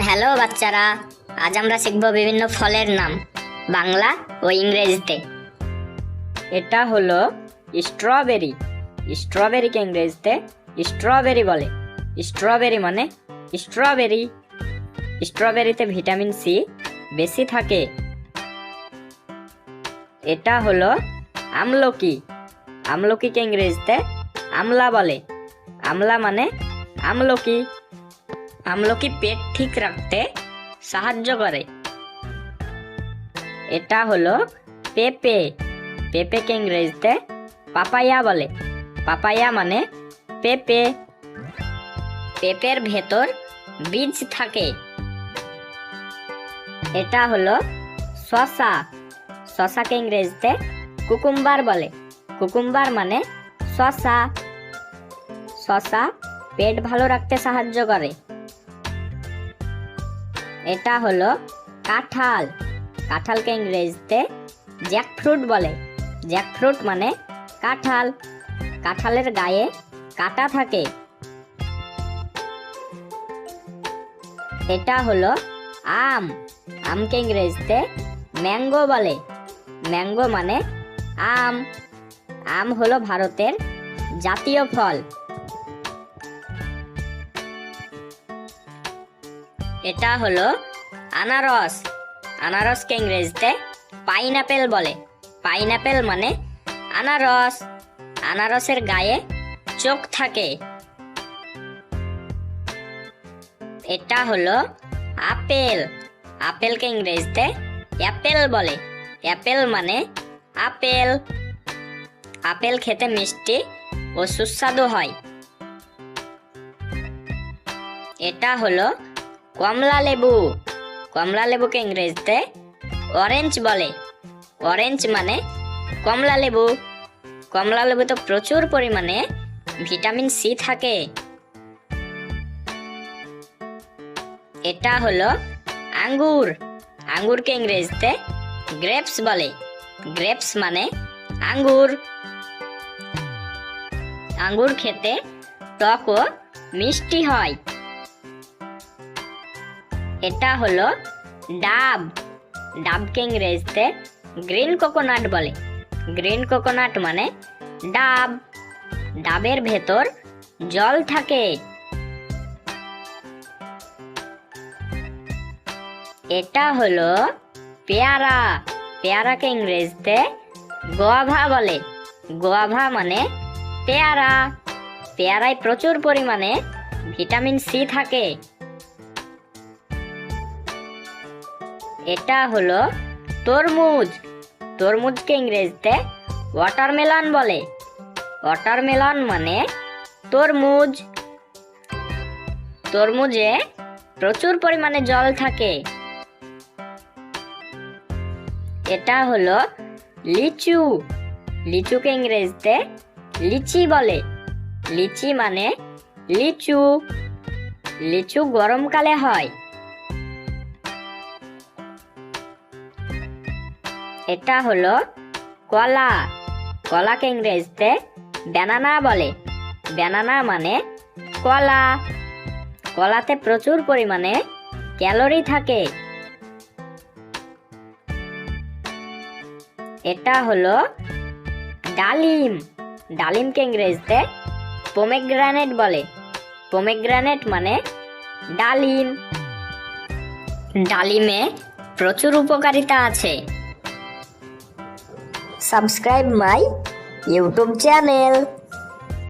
Hello বাচ্চারা, আজ আমরা শিখব বিভিন্ন ফলের নাম বাংলা ও ইংরেজিতে। এটা হলো স্ট্রবেরি। স্ট্রবেরিকে ইংরেজিতে স্ট্রবেরি বলে। স্ট্রবেরি মানে স্ট্রবেরি। স্ট্রবেরিতে ভিটামিন সি বেশি থাকে। এটা হলো আমলকি। আমলকিকে ইংরেজিতে আমলা বলে। আমলা মানে আমলকি। আমলকি পেট ঠিক রাখতে সাহায্য করে। এটা হলো পেঁপে। পেঁপেকে ইংরেজিতে পাপায়া বলে। পাপায়া মানে পেঁপে। পেঁপের ভেতর বীজ থাকে। এটা হলো শসা। শসাকে ইংরেজিতে কুকুম্বার বলে। কুকুম্বার মানে শসা। শসা পেট ভালো রাখতে সাহায্য করে। এটা হলো কাঁঠাল। কাঁঠালকে ইংরেজিতে জ্যাকফ্রুট বলে। জ্যাকফ্রুট মানে কাঁঠাল। কাঁঠালের গায়ে কাঁটা থাকে। এটা হলো আম। আমকে ইংরেজিতে ম্যাঙ্গো বলে। ম্যাঙ্গো মানে আম। আম হলো ভারতের জাতীয় ফল। এটা হলো আনারস। আনারসকে ইংরেজিতে পাইনঅ্যাপেল বলে। পাইনঅ্যাপেল মানে আনারস। আনারসের গায়ে চোখ থাকে। এটা হলো আপেল। আপেলকে ইংরেজিতে অ্যাপেল বলে। অ্যাপেল মানে আপেল। আপেল খেতে মিষ্টি ও সুস্বাদু হয়। এটা হলো কমলা লেবু। কমলা লেবুকে ইংরেজিতে অরেঞ্জ বলে। অরেঞ্জ মানে কমলা লেবু। কমলা লেবুতে প্রচুর পরিমাণে ভিটামিন সি থাকে। এটা হলো আঙ্গুর। আঙ্গুরকে ইংরেজিতে গ্রেপস বলে। গ্রেপস মানে আঙ্গুর। আঙ্গুর খেতে টক ও মিষ্টি হয়। এটা হলো ডাব। ডাবকে ইংরেজিতে গ্রিন কোকোনাট বলে। গ্রিন কোকোনাট মানে ডাব। ডাবের ভেতর জল থাকে। এটা হলো পেয়ারা। পেয়ারাকে ইংরেজিতে গোয়াভা বলে। গোয়াভা মানে পেয়ারা। পেয়ারায় প্রচুর পরিমাণে ভিটামিন সি থাকে। এটা হলো তরমুজ। তরমুজকে ইংরেজিতে ওয়াটারমেলন বলে। ওয়াটারমেলন মানে তরমুজ। তরমুজে প্রচুর পরিমাণে জল থাকে। এটা হলো লিচু। লিচুকে ইংরেজিতে লিচি বলে। লিচি মানে লিচু। লিচু গরমকালে হয়। এটা হলো কলা। কলাকে ইংরেজিতে ব্যানানা বলে। ব্যানানা মানে কলা। কলাতে প্রচুর পরিমাণে ক্যালোরি থাকে। এটা হলো ডালিম। ডালিমকে ইংরেজিতে পোমেগ্রানেট বলে। পোমেগ্রানেট মানে ডালিম। ডালিমে প্রচুর উপকারিতা আছে। Subscribe my YouTube channel.